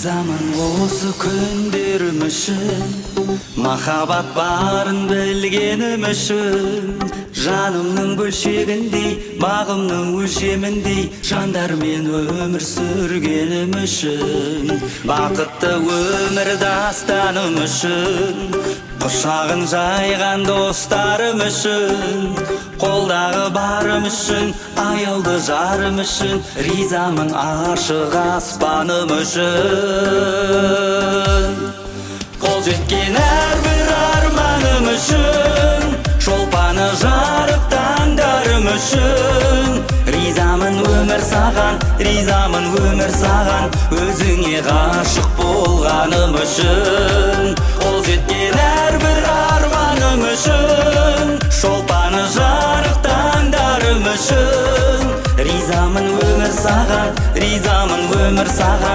Ризамын осы күндерім үшін, махаббат барын білгенім үшін. Жанымның бөлшегіндей, бағымның өлшеміндей, жандармен өмір сүргенім үшін. Бақытты өмір дастаным үшін, құшағын жайған достарым үшін. Қолдағы барым үшін, аяулы жарым үшін, ризамын ашық аспаным үшін. Қол жеткен әрбір арманым үшін, шолпаны жарық таңдарым үшін. Ризамын өмір саған, ризамын өмір саған, өзіңе ғашық болғаным үшін. Қол жеткен әрбір арманым үшін, шолпаны жарық таңдарым үшін. Ризамын өмір саған, ризамын өмір саған.